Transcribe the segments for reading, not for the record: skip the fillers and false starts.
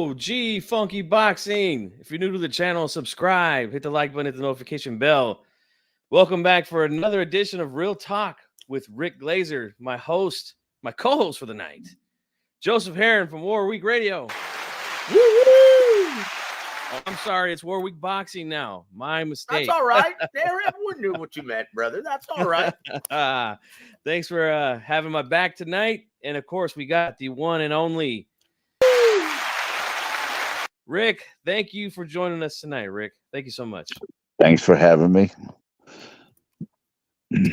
OG Funky Boxing. If you're new to the channel, subscribe, hit the like button, hit the notification bell. Welcome back for another edition of Real Talk with Rick Glazer, my co-host for the night. Joseph Heron from War Week Radio. Woo-woo! Oh, I'm sorry, it's War Week Boxing now. My mistake. That's all right. Everyone knew what you meant, brother. That's all right. Thanks for having my back tonight. And of course, we got the one and only Rick. Thank you for joining us tonight, Rick. Thank you so much. Thanks for having me.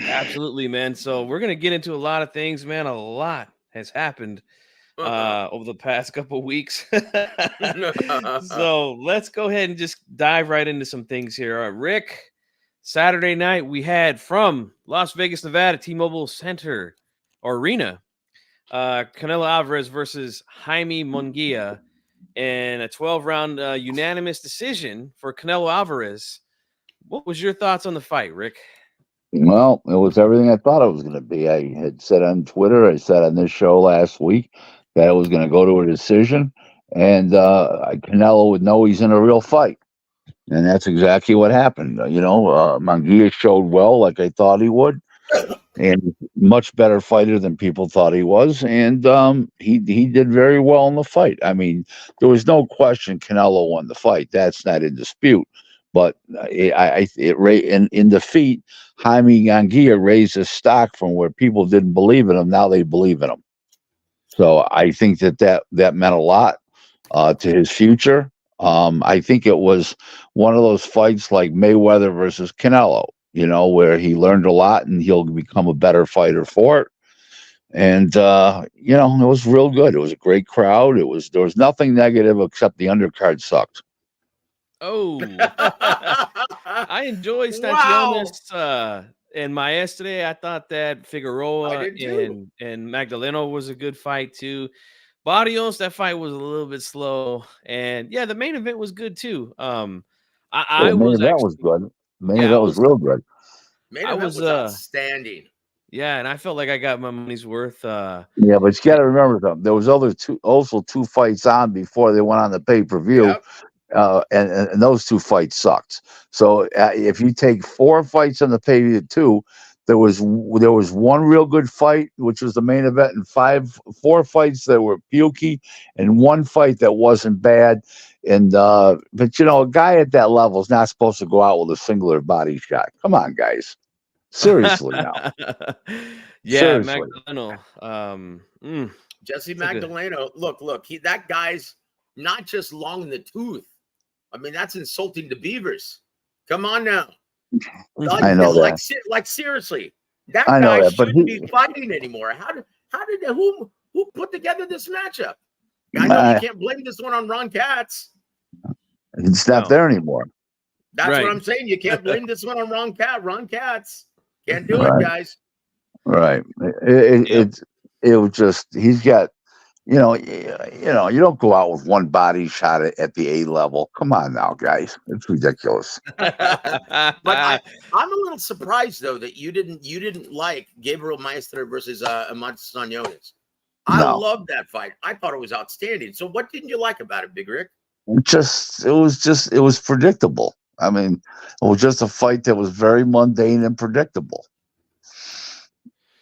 Absolutely, man. So we're going to get into a lot of things, man. A lot has happened over the past couple of weeks. So let's go ahead and just dive right into some things here. Rick, Saturday night we had from Las Vegas, Nevada, T-Mobile Center or Arena, Canelo Alvarez versus Jaime Munguia in a 12-round unanimous decision for Canelo Alvarez. What was your thoughts on the fight, Rick? Well, it was everything I thought it was going to be. I had said on Twitter, I said on this show last week that it was going to go to a decision, and Canelo would know he's in a real fight. And that's exactly what happened. Munguia showed well, like I thought he would, and much better fighter than people thought he was. And he did very well in the fight. I mean, there was no question Canelo won the fight. That's not in dispute. But in defeat, Jaime Munguia raised his stock from where people didn't believe in him. Now they believe in him. So I think that meant a lot to his future. I think it was one of those fights like Mayweather versus Canelo, where he learned a lot and he'll become a better fighter for it. And, it was real good. It was a great crowd. There was nothing negative except the undercard sucked. Oh, I enjoyed Stanionis and Maes today. I thought that Figueroa and Magdaleno was a good fight too. Barrios, that fight was a little bit slow, and yeah, the main event was good too. Was good. Main event was real good. Main event was outstanding. Yeah, and I felt like I got my money's worth. Yeah, but you got to remember something. There was also two fights on before they went on the pay-per-view. Yep. And those two fights sucked. So if you take 4 fights on the pay-per-view, there was one real good fight, which was the main event, and 4 fights that were pukey, and 1 fight that wasn't bad. And but a guy at that level is not supposed to go out with a singular body shot. Come on, guys. Seriously now. Yeah, seriously. Magdaleno. Jesse Magdaleno. Look, that guy's not just long in the tooth. I mean, that's insulting to beavers. Come on now. I know that. Like seriously, that guy shouldn't be fighting anymore. Who put together this matchup? I know you can't blame this one on Ron Katz. It's not there anymore. That's what I'm saying. You can't blame this one on Ron Katz. Can't do it, guys. Right. It was just he's got. You don't go out with 1 body shot at the A level. Come on now, guys. It's ridiculous. But I'm a little surprised though that you didn't like Gabriel Maestro versus Amad Stanionis. I love that fight. I thought it was outstanding. So what didn't you like about it, Big Rick? It was predictable. I mean, it was just a fight that was very mundane and predictable.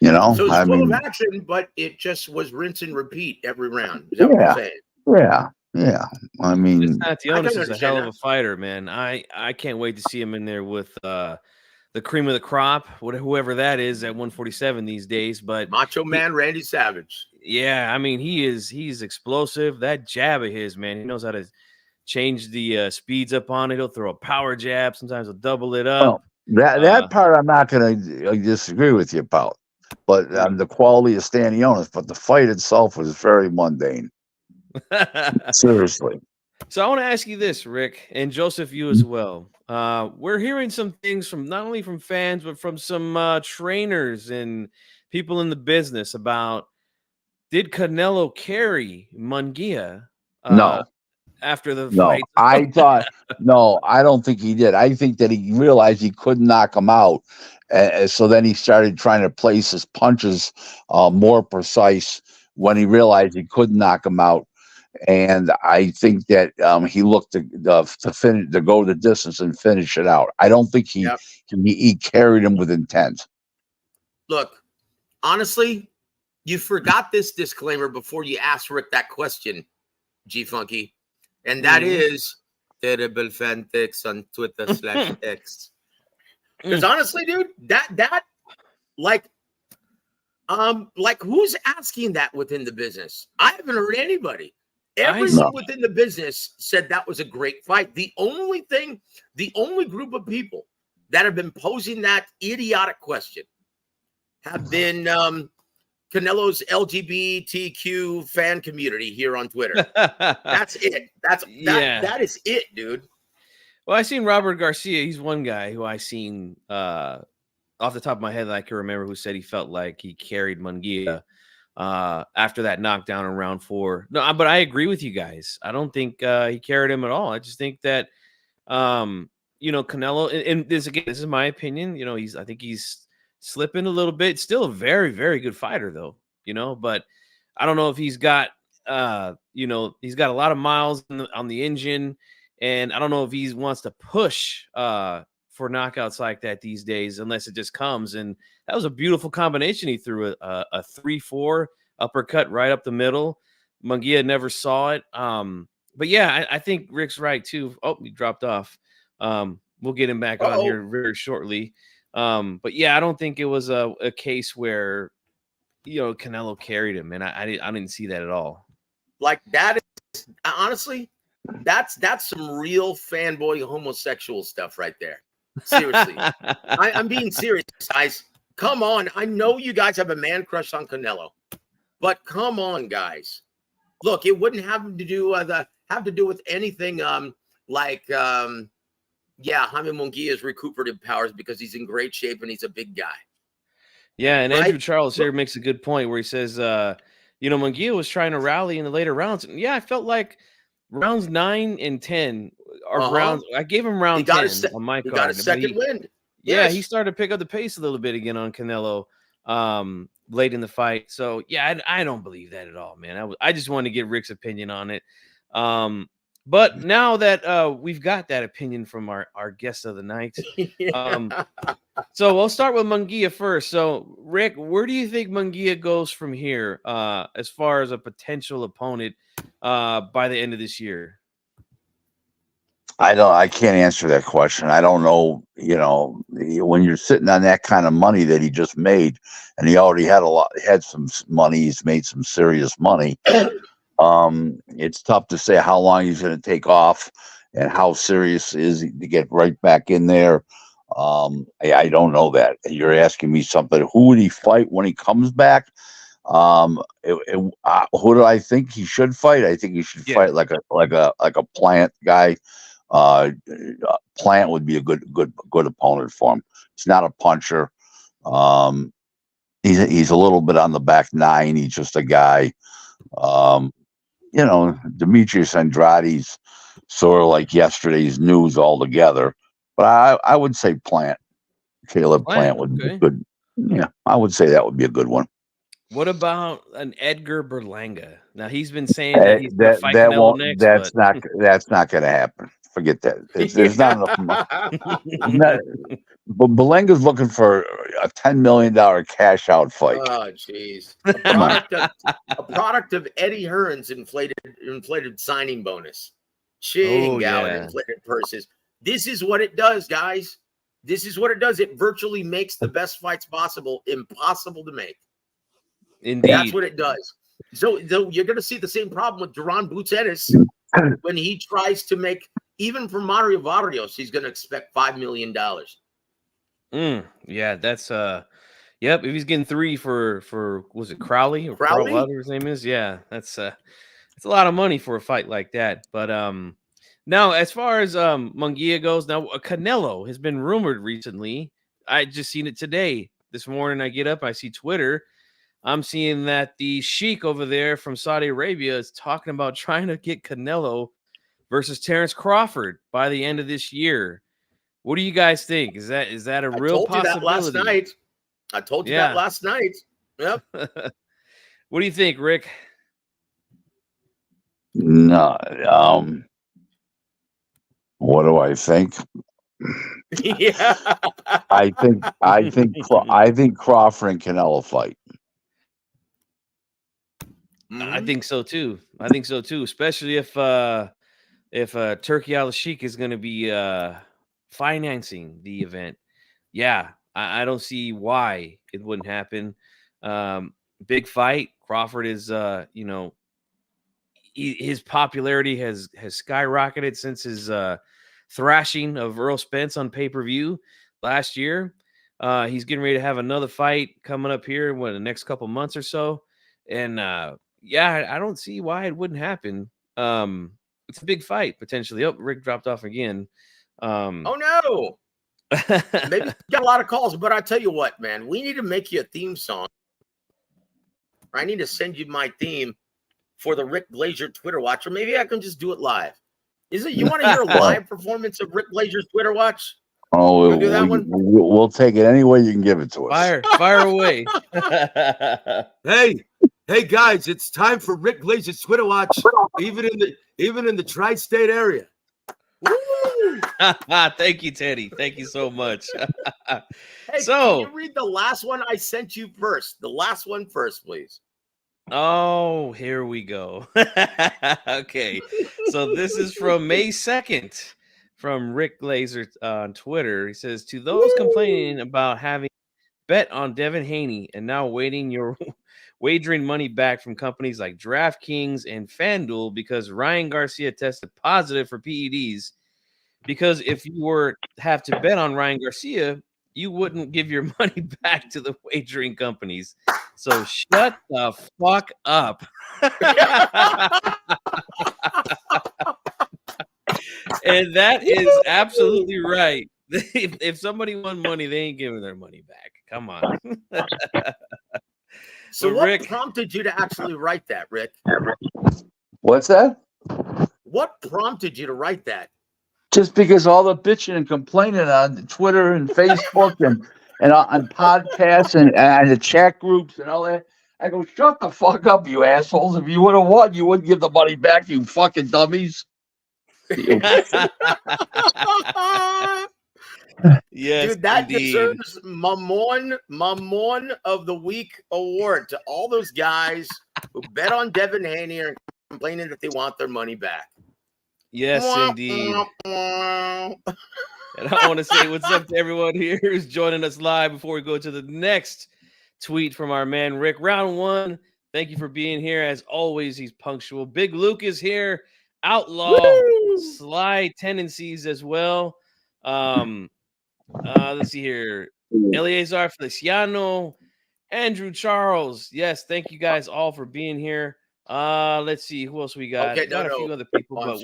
So it was full of action, but it just was rinse and repeat every round. Is that what you're saying? Yeah. I mean, Stanionis is a hell of a fighter, man. I can't wait to see him in there with the cream of the crop, whoever that is at 147 these days. But Macho Man Randy Savage. Yeah, I mean he's explosive. That jab of his, man, he knows how to change the speeds up on it. He'll throw a power jab. Sometimes he'll double it up. That part I'm not going to disagree with you about. But the quality of Stanionis, but the fight itself was very mundane. Seriously. So I want to ask you this, Rick, and Joseph, you as well. We're hearing some things from not only from fans, but from some trainers and people in the business about, did Canelo carry Munguia? No. After the fight? I don't think he did. I think that he realized he couldn't knock him out. So then he started trying to place his punches more precise when he realized he couldn't knock him out. and I think that he looked to finish, to go the distance and finish it out. I don't think he carried him with intent. Look, honestly, you forgot this disclaimer before you asked Rick that question, G Funky, and that is terrible fantics on Twitter /X. Because honestly, dude, that like who's asking that within the business? I haven't heard anybody. Everyone within the business said that was a great fight. The only group of people that have been posing that idiotic question have been Canelo's LGBTQ fan community here on Twitter. That's it. That is it, dude. Well, I seen Robert Garcia. He's one guy who I seen off the top of my head that I can remember, who said he felt like he carried Munguia after that knockdown in round 4. No, but I agree with you guys. I don't think he carried him at all. I just think that Canelo, and this is my opinion. I think he's slipping a little bit. Still a very, very good fighter though, but I don't know if he's got he's got a lot of miles on the engine, and I don't know if he wants to push for knockouts like that these days, unless it just comes. And that was a beautiful combination. He threw a 3-4 uppercut right up the middle. Munguia never saw it. But yeah, I think Rick's right too. Oh, he dropped off. We'll get him back on here very shortly. But yeah, I don't think it was a case where Canelo carried him, and I didn't see that at all. Like, that is honestly, that's some real fanboy homosexual stuff right there. Seriously. I'm being serious, guys. Come on. I know you guys have a man crush on Canelo, but come on, guys. Look, it wouldn't have to do with anything Jaime Munguia's recuperative powers, because he's in great shape and he's a big guy. Yeah, and Andrew Charles here makes a good point where he says, Munguia was trying to rally in the later rounds. And yeah, I felt like rounds 9 and 10 are rounds. I gave him round 10 on my card. He got a second win. Yeah, he started to pick up the pace a little bit again on Canelo late in the fight. So yeah, I don't believe that at all, man. I just wanted to get Rick's opinion on it. But now that we've got that opinion from our guest of the night, so we'll start with Munguia first. So Rick, where do you think Munguia goes from here as far as a potential opponent by the end of this year? I can't answer that question. I don't know. When you're sitting on that kind of money that he just made, and he already had some money, he's made some serious money. It's tough to say how long he's going to take off and how serious is he to get right back in there. I don't know that. You're asking me something. Who would he fight when he comes back? Who do I think he should fight? I think he should fight like a Plant guy. Plant would be a good opponent for him. He's not a puncher. He's a little bit on the back nine. He's just a guy. Demetrius Andrade's sort of like yesterday's news altogether. But I would say Plant. Caleb Plant would be good. Yeah, I would say that would be a good one. What about an Edgar Berlanga? Now he's been saying that he's going to fight Canelo next. That's not going to happen. Forget that. There's not enough money. But Berlanga's looking for a $10 million cash out fight. Oh, jeez. A product of Eddie Hearn's inflated signing bonus. Inflated purses. This is what it does, guys. This is what it does. It virtually makes the best fights possible impossible to make. Indeed. That's what it does. So you're going to see the same problem with Duran Boots Ennis when he tries to make, even from Mario Barrios, he's going to expect $5 million. Yeah, that's yep. If he's getting 3 for was it Crowley or Crowley? Whatever his name is? Yeah, that's a lot of money for a fight like that. But now as far as Munguia goes, now Canelo has been rumored recently. I just seen it today. This morning I get up, I see Twitter. I'm seeing that the Sheik over there from Saudi Arabia is talking about trying to get Canelo versus Terrence Crawford by the end of this year. What do you guys think? Is that a real possibility? I told you that last night. Yep. What do you think, Rick? No. What do I think? Yeah. I think Crawford and Canelo fight. I think so too. Especially if Turkey Al Sheikh is going to be financing the event. Yeah, I don't see why it wouldn't happen. Big fight. Crawford is, his popularity has skyrocketed since his thrashing of Earl Spence on pay-per-view last year. He's getting ready to have another fight coming up here in the next couple months or so. And yeah, I don't see why it wouldn't happen. It's a big fight potentially. Oh, Rick dropped off again. Oh no. Maybe got a lot of calls, but I tell you what, man, we need to make you a theme song. I need to send you my theme for the Rick Glazer Twitter Watch, or maybe I can just do it live. Is it? You want to hear a live performance of Rick Glazer's Twitter Watch? Oh, We'll do that one. We'll take it any way you can give it to us. Fire away. Hey guys, it's time for Rick Glazer's Twitter Watch, even in the tri-state area. Thank you, Teddy. Thank you so much. Hey, can you read the last one I sent you first? The last one first, please. Oh, here we go. Okay. So this is from May 2nd from Rick Glazer on Twitter. He says, to those complaining about having bet on Devin Haney and now waiting your wagering money back from companies like DraftKings and FanDuel because Ryan Garcia tested positive for PEDs. Because if you were have to bet on Ryan Garcia, you wouldn't give your money back to the wagering companies. So shut the fuck up. And that is absolutely right. If somebody won money, they ain't giving their money back. Come on. So what prompted you to actually write that, Rick? What's that? What prompted you to write that? Just because all the bitching and complaining on Twitter and Facebook and on podcasts and the chat groups and all that. I go, shut the fuck up, you assholes. If you would have won, you wouldn't give the money back, you fucking dummies. Yes, dude, that indeed. deserves Mamon of the Week award to all those guys who bet on Devin Haney and complaining that they want their money back. Yes, indeed. And I want to say what's up to everyone here who's joining us live before we go to the next tweet from our man Rick. Round one, thank you for being here. As always, he's punctual. Big Luke is here. Outlaw Sly tendencies as well. Let's see here. Eleazar Feliciano, Andrew Charles. Yes, thank you guys all for being here. Let's see who else we got. Okay, got a few other people, but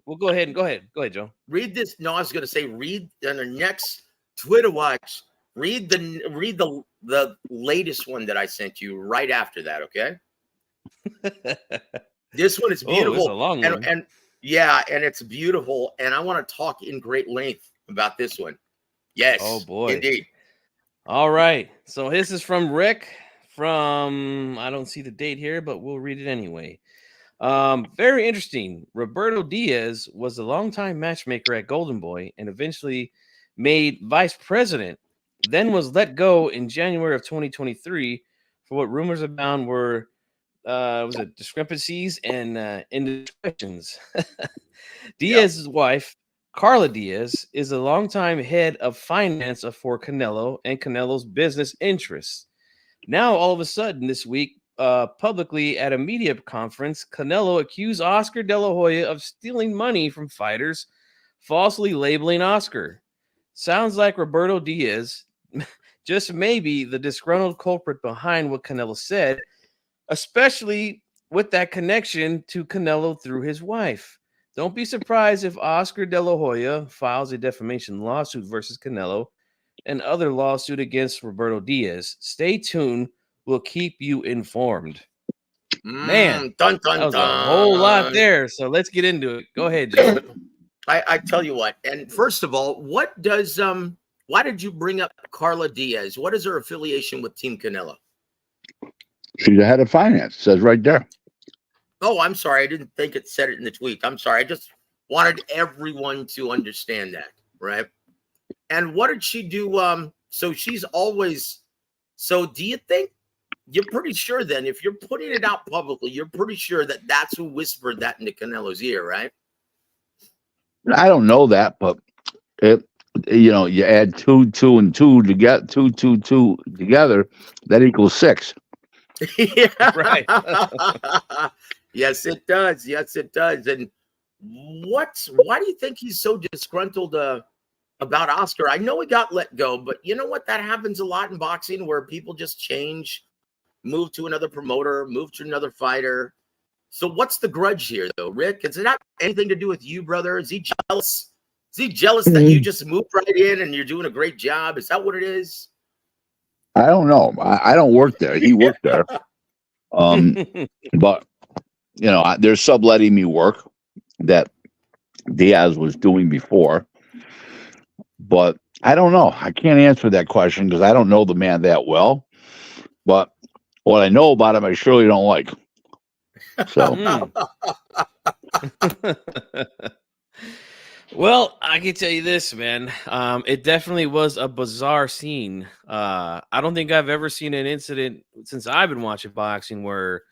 we'll go ahead and go ahead, Joe. Read this. No, I was going to say read on the next Twitter Watch. Read the latest one that I sent you right after that. Okay. This one is beautiful. It's a long one. And yeah, and it's beautiful. And I want to talk in great length about this one. Yes. Oh boy. Indeed. All right. So this is from Rick. I don't see the date here, but we'll read it anyway. Very interesting. Roberto Diaz was a longtime matchmaker at Golden Boy and eventually made vice president, then was let go in January of 2023 for what rumors abound were discrepancies and indiscretions. Diaz's wife, Carla Diaz, is a longtime head of finance for Canelo and Canelo's business interests. Now, all of a sudden this week, publicly at a media conference, Canelo accused Oscar De La Hoya of stealing money from fighters, falsely labeling Oscar. Sounds like Roberto Diaz just maybe the disgruntled culprit behind what Canelo said, especially with that connection to Canelo through his wife. Don't be surprised if Oscar De La Hoya files a defamation lawsuit versus Canelo and other lawsuit against Roberto Diaz. Stay tuned. We'll keep you informed. Man, that was a whole lot there. So let's get into it. Go ahead, Joe. I tell you what. And first of all, what does why did you bring up Carla Diaz? What is her affiliation with Team Canelo? She's the head of finance. It says right there. Oh, I'm sorry. I didn't think it said it in the tweet. I'm sorry. I just wanted everyone to understand that, right? And what did she do? So she's always. So do you think you're pretty sure then, if you're putting it out publicly, you're pretty sure that that's who whispered that into Canelo's ear, right? I don't know that, but it, you add 2, 2, and 2 to get 2, 2, 2 together, that equals 6. Yeah. Right. Yes, it does. Yes, it does. And why do you think he's so disgruntled about Oscar? I know he got let go, but you know what? That happens a lot in boxing where people just change, move to another promoter, move to another fighter. So what's the grudge here, though, Rick? Is it not anything to do with you, brother? Is he jealous? Is he jealous that you just moved right in and you're doing a great job? Is that what it is? I don't know. I don't work there. He worked there. But they're subletting me work that Diaz was doing before. But I don't know. I can't answer that question because I don't know the man that well. But what I know about him, I surely don't like. So, well, I can tell you this, man. It definitely was a bizarre scene. I don't think I've ever seen an incident since I've been watching boxing where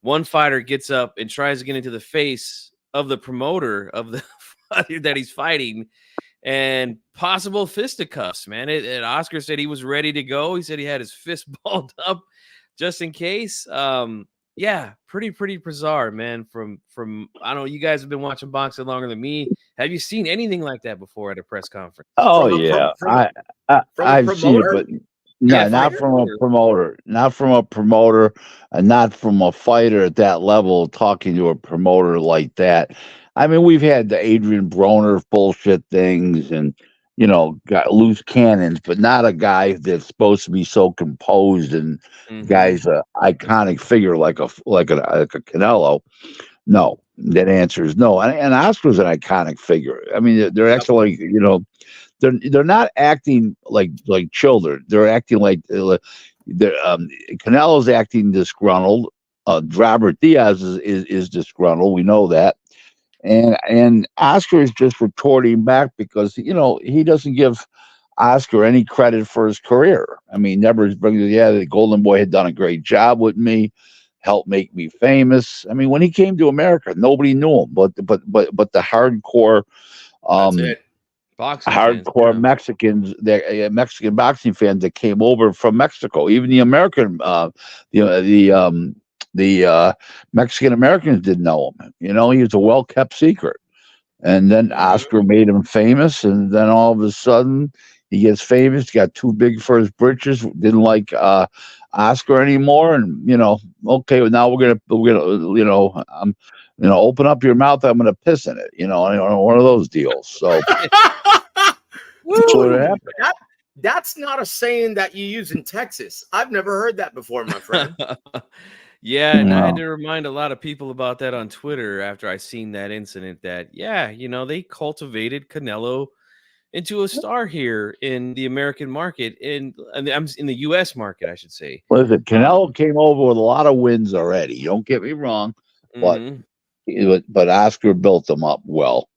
one fighter gets up and tries to get into the face of the promoter of the fighter that he's fighting, and possible fisticuffs, man. Oscar said he was ready to go. He said he had his fist balled up just in case. Yeah, pretty bizarre, man. From I don't know, you guys have been watching boxing longer than me. Have you seen anything like that before at a press conference? Oh yeah, I've seen it, but no, not from a promoter, not from a promoter, and not from a fighter at that level talking to a promoter like that. I mean, we've had the Adrian Broner bullshit things, and got loose cannons, but not a guy that's supposed to be so composed and guy's an iconic figure like a Canelo. No, that answer is no. And Oscar's an iconic figure. I mean, they're actually they're not acting like children. They're acting like Canelo's acting disgruntled. Robert Diaz is disgruntled. We know that. And Oscar is just retorting back because he doesn't give Oscar any credit for his career. I mean, never brings the Golden Boy had done a great job with me, helped make me famous. I mean, when he came to America, nobody knew him, but the hardcore, boxing hardcore fans, Mexicans, Mexican boxing fans that came over from Mexico, even the American, the Mexican Americans didn't know him. He was a well-kept secret. And then Oscar made him famous. And then all of a sudden he gets famous, got too big for his britches, didn't like Oscar anymore. And, okay, well, now we're gonna, open up your mouth. I'm going to piss in it, one of those deals. So that's what happened. That's not a saying that you use in Texas. I've never heard that before, my friend. Yeah, and I had to remind a lot of people about that on Twitter after I seen that incident that, they cultivated Canelo into a star here in the American market, in the U.S. market, I should say. Listen, Canelo came over with a lot of wins already. Don't get me wrong, but Oscar built them up well.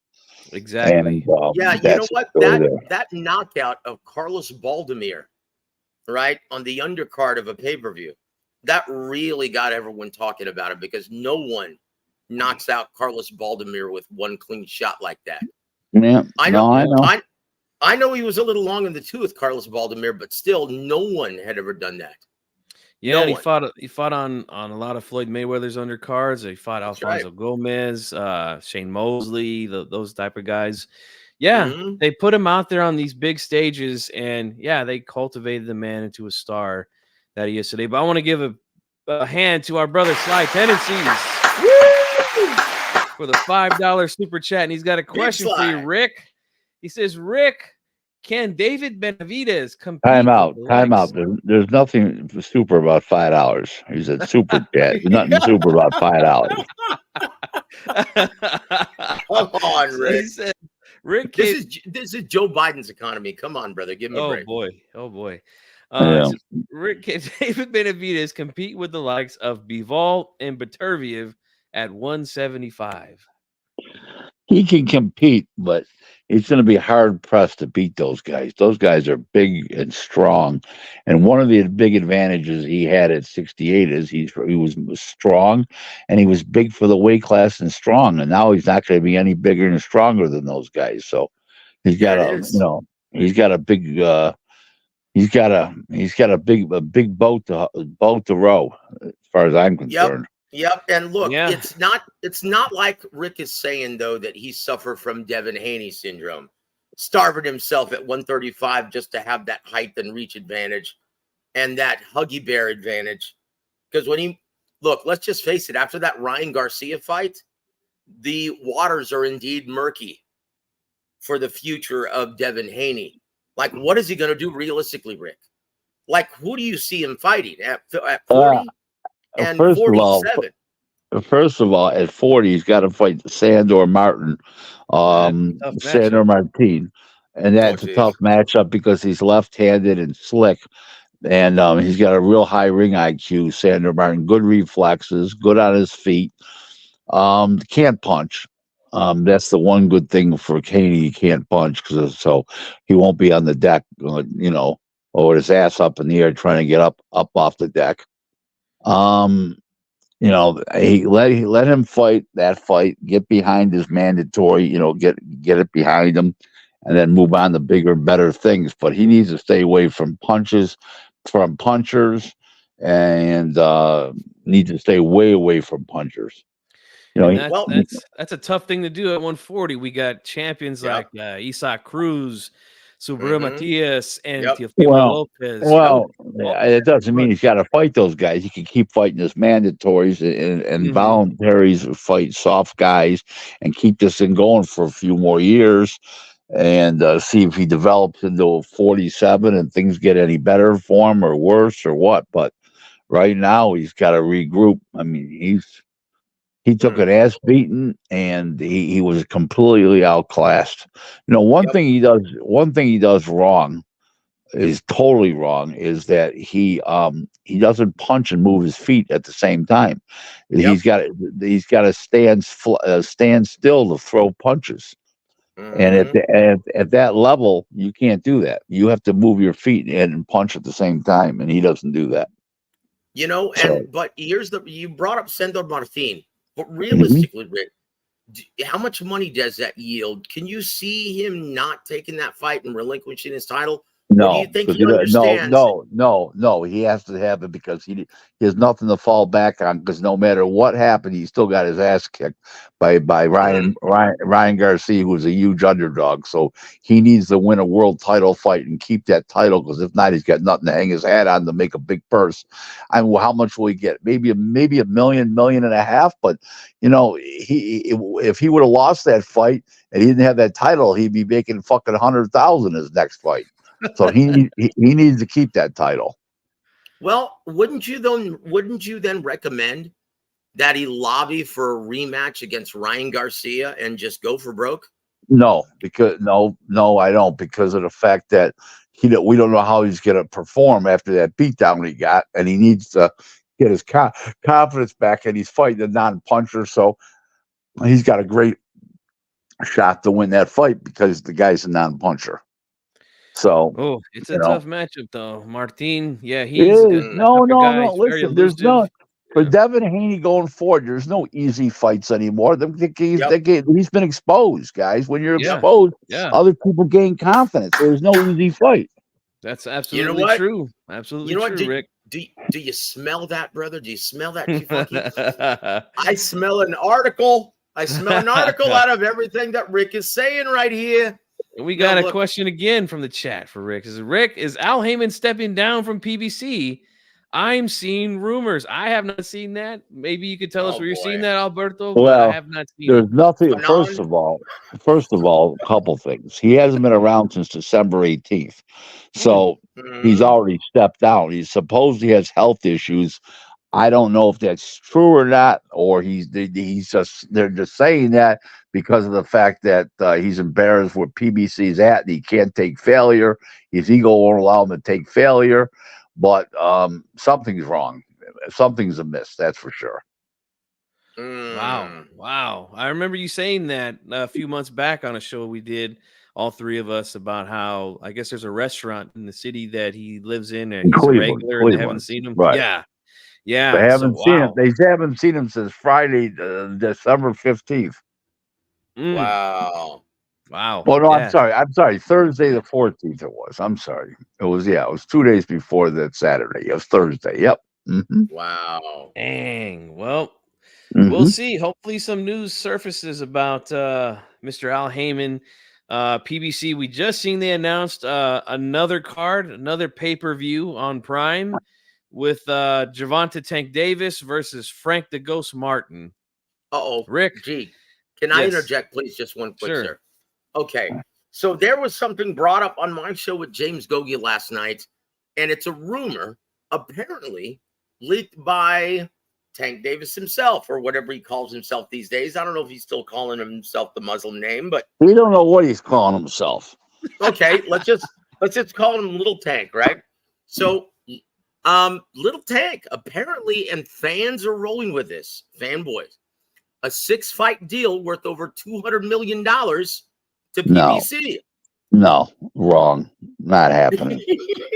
Exactly. And, you know what? That knockout of Carlos Baldomir, right, on the undercard of a pay-per-view, that really got everyone talking about it because no one knocks out Carlos Baldomir with one clean shot like that. Yeah, I know. I know he was a little long in the tooth, Carlos Baldomir, but still, no one had ever done that. Yeah, he fought on a lot of Floyd Mayweather's undercards. He fought Alfonso Gomez, Shane Mosley, those type of guys. Yeah, they put him out there on these big stages, and they cultivated the man into a star that he is today. But I want to give a hand to our brother Sly Tendencies for the $5 super chat, and he's got a question for you, Rick. He says, Rick, can David Benavidez compete? Time out. There's nothing super about $5. He said super chat. There's nothing super about $5. Come on, Rick. He said, Rick, this is Joe Biden's economy. Come on, brother. Give me a break. Oh boy. Rick, can David Benavidez compete with the likes of Bivol and Beterbiev at 175. He can compete, but he's going to be hard pressed to beat those guys. Those guys are big and strong, and one of the big advantages he had at 68 is he was strong, and he was big for the weight class and strong. And now he's not going to be any bigger and stronger than those guys. So he's got There it a is. he's got a big he's got a big boat to row, as far as I'm concerned. Yep. And look, Yeah. it's not like Rick is saying, though, that he suffered from Devin Haney syndrome, starving himself at 135 just to have that height and reach advantage and that Huggy Bear advantage. Because let's just face it, after that Ryan Garcia fight, the waters are indeed murky for the future of Devin Haney. Like, what is he going to do realistically, Rick? Like, who do you see him fighting at 40? And First 47. First of all, at 40, he's got to fight Sandor Martin, Sandor Martin, and that's a tough matchup because he's left-handed and slick, and he's got a real high ring IQ. Sandor Martin, good reflexes, good on his feet, can't punch. That's the one good thing for Haney. He can't punch, so he won't be on the deck, or with his ass up in the air trying to get up off the deck. He let him fight that fight, get behind his mandatory, get it behind him, and then move on to bigger, better things. But he needs to stay away from punchers, and needs to stay way away from punchers. That's a tough thing to do at 140. We got champions like Isaac Cruz, Subriel Matias, and Teofimo Lopez. It doesn't mean he's got to fight those guys. He can keep fighting his mandatories and voluntaries, fight soft guys, and keep this thing going for a few more years, and see if he develops into a 47 and things get any better for him or worse or what. But right now he's got to regroup. I mean, he took an ass beating, and he was completely outclassed. One thing he does wrong, is totally wrong, is that he doesn't punch and move his feet at the same time. He's got to stand still to throw punches. And at that level, you can't do that. You have to move your feet and punch at the same time, and he doesn't do that. But you brought up Sandor Martin. But realistically, Rick, how much money does that yield? Can you see him not taking that fight and relinquishing his title? No, or do you think he understands? No. He has to have it because he has nothing to fall back on. Because no matter what happened, he still got his ass kicked by Ryan Garcia, who was a huge underdog. So he needs to win a world title fight and keep that title. Because if not, he's got nothing to hang his hat on to make a big purse. How much will he get? Maybe $1 million, $1.5 million. But if he would have lost that fight and he didn't have that title, he'd be making fucking $100,000 his next fight. So he needs to keep that title. Well, wouldn't you then recommend that he lobby for a rematch against Ryan Garcia and just go for broke? No, I don't, because of the fact that we don't know how he's going to perform after that beatdown he got, and he needs to get his confidence back, and he's fighting a non-puncher, so he's got a great shot to win that fight because the guy's a non-puncher. So, it's a tough matchup, though. Martin, he's no. Listen, there's no for Devin Haney going forward. There's no easy fights anymore. He's been exposed, guys. When you're exposed, other people gain confidence. There's no easy fight. That's absolutely true. Absolutely true, Rick. Do you smell that, brother? Do you smell that? I smell an article. I smell an article out of everything that Rick is saying right here. We got a question again from the chat for Rick. Is Al Haymon stepping down from PBC? I'm seeing rumors. I have not seen that. Maybe you could tell us where you're seeing that, Alberto. Well, I have not seen there's nothing. First of all, a couple things. He hasn't been around since December 18th. So he's already stepped down. He's supposed he has health issues. I don't know if that's true or not, or they're just saying that because of the fact that he's embarrassed where PBC's at and he can't take failure. His ego won't allow him to take failure, but something's wrong. Something's amiss, that's for sure. Wow. I remember you saying that a few months back on a show we did, all three of us, about how I guess there's a restaurant in the city that he lives in and he's a regular and they haven't seen him. Right. Yeah. They haven't seen him. They haven't seen him since Friday, December 15th. Wow. Wow. Well, no, I'm sorry. Thursday the 14th it was. I'm sorry. It was 2 days before that Saturday. It was Thursday. Yep. Mm-hmm. Wow. Dang. Well, we'll see. Hopefully some news surfaces about Mr. Al Haymon. PBC, we just seen they announced another card, another pay-per-view on Prime with Gervonta Tank Davis versus Frank the Ghost Martin. Uh-oh. Rick. Gee, can I interject, please? Just one quick, Sure. sir. Okay. So there was something brought up on my show with James Gogia last night, and it's a rumor, apparently leaked by Tank Davis himself, or whatever he calls himself these days. I don't know if he's still calling himself the Muslim name, but we don't know what he's calling himself. Okay, let's just call him Little Tank, right? So Little Tank, apparently, and fans are rolling with this, fanboys, a 6-fight deal worth over $200 million to PBC. No, wrong. Not happening.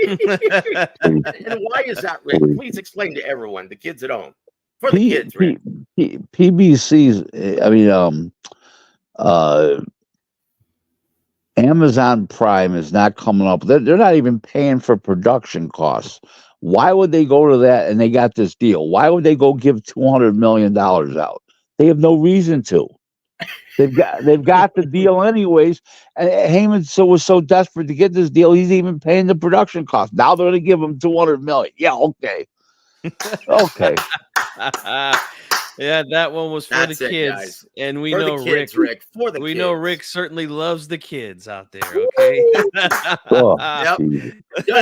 And why is that, Rick? Please explain to everyone, the kids at home. For the kids, Rick. PBC's, Amazon Prime is not coming up. They're not even paying for production costs. Why would they go to that and they got this deal? Why would they go give $200 million out? They have no reason to. They've got the deal anyways. And Haymon was so desperate to get this deal, he's even paying the production cost. Now they're going to give him $200 million. Yeah, okay. Okay. Yeah, that one was for the kids, guys. And we for know the kids, Rick. For the we kids. know Rick certainly loves the kids out there. Okay. Yep.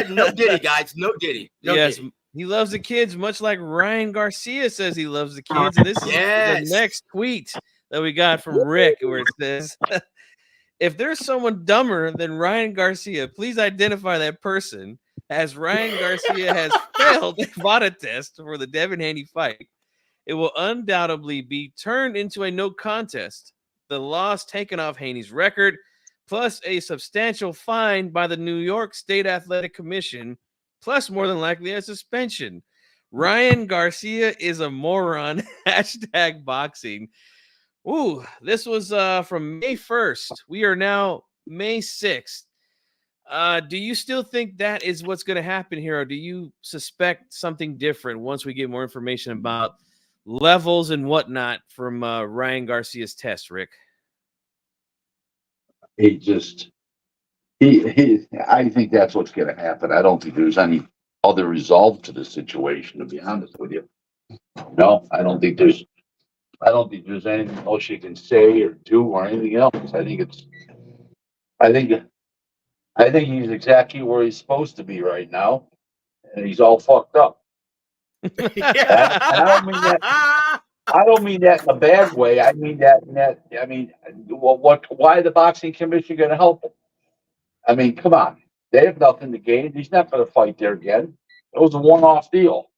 No diddy, guys. No diddy. No yes, diddy. He loves the kids, much like Ryan Garcia says he loves the kids. And this is the next tweet that we got from Rick, where it says, "If there's someone dumber than Ryan Garcia, please identify that person, as Ryan Garcia has failed the VADA test for the Devin Haney fight. It will undoubtedly be turned into a no contest. The loss taken off Haney's record, plus a substantial fine by the New York State Athletic Commission, plus more than likely a suspension. Ryan Garcia is a moron." Hashtag boxing. Ooh, this was from May 1st. We are now May 6th. Do you still think that is what's going to happen here, or do you suspect something different once we get more information about levels and whatnot from Ryan Garcia's test, Rick? I think that's what's going to happen. I don't think there's any other resolve to the situation, to be honest with you. No, I don't think there's anything else you can say or do or anything else. I think he's exactly where he's supposed to be right now, and he's all fucked up. I don't mean that in a bad way. I mean that why the boxing commission going to help him? I mean, come on. They have nothing to gain. He's not going to fight there again. It was a one-off deal.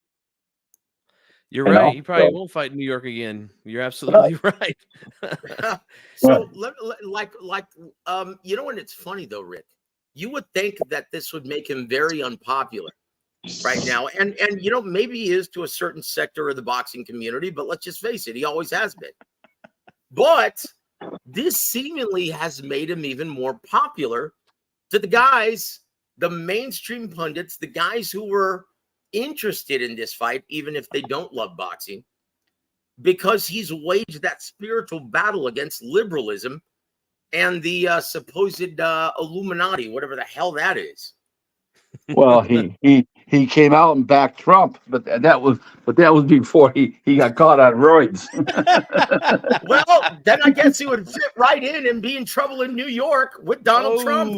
You're right. He probably won't fight in New York again. You're absolutely right. So, and it's funny though, Rick. You would think that this would make him very unpopular right now, and maybe he is to a certain sector of the boxing community. But let's just face it, he always has been. But this seemingly has made him even more popular to the guys, the mainstream pundits, the guys who were interested in this fight, even if they don't love boxing, because he's waged that spiritual battle against liberalism and the supposed Illuminati, whatever the hell that is. Well, he came out and backed Trump, but that was before he got caught on roids. Well, then I guess he would fit right in and be in trouble in New York with Donald Trump.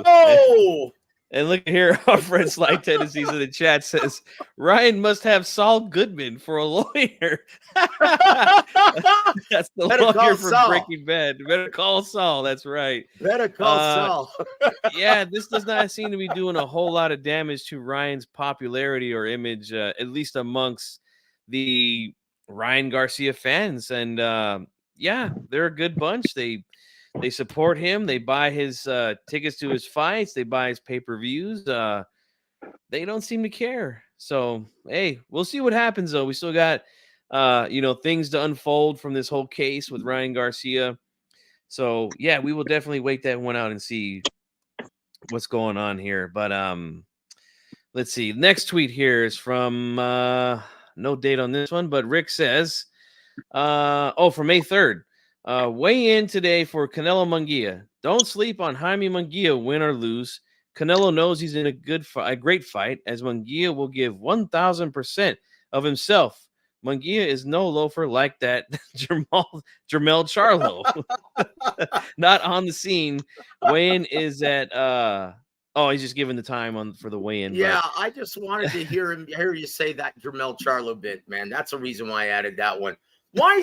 Oh. And look here, our friend Slight Tendencies in the chat says Ryan must have Saul Goodman for a lawyer. That's the lawyer for Breaking Bad. Better call Saul. That's right. Better call Saul. Yeah, this does not seem to be doing a whole lot of damage to Ryan's popularity or image, at least amongst the Ryan Garcia fans, and yeah, they're a good bunch. They support him. They buy his tickets to his fights. They buy his pay-per-views. They don't seem to care. So hey, we'll see what happens though. We still got things to unfold from this whole case with Ryan Garcia. So yeah, we will definitely wait that one out and see what's going on here. But let's see. Next tweet here is from no date on this one, but Rick says, from May 3rd. Weigh in today for Canelo Munguia. Don't sleep on Jaime Munguia, win or lose. Canelo knows he's in a great fight, as Munguia will give 1,000% of himself. Munguia is no loafer like that Jermell Charlo. Not on the scene. Weigh-in is at he's just giving the time for the weigh-in. Yeah, but I just wanted to hear you say that Jermell Charlo bit, man. That's the reason why I added that one. Why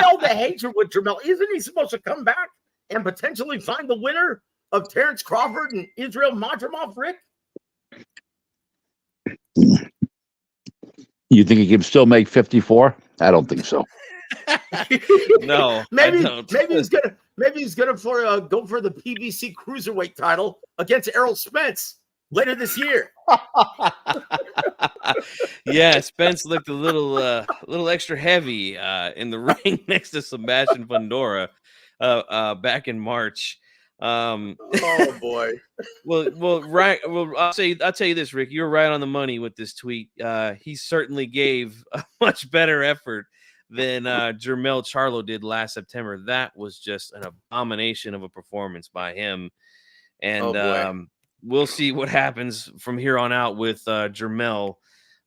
all the hatred with Jermell? Isn't he supposed to come back and potentially find the winner of Terrence Crawford and Israel Madrimov, Rick? You think he can still make 54? I don't think so. No, maybe he's gonna go for the PBC cruiserweight title against Errol Spence later this year. Yeah, Spence looked a little extra heavy in the ring next to Sebastian Fundora back in March. Oh boy. I'll tell you this, Rick. You're right on the money with this tweet. He certainly gave a much better effort than Jermell Charlo did last September. That was just an abomination of a performance by him. And we'll see what happens from here on out with Jermell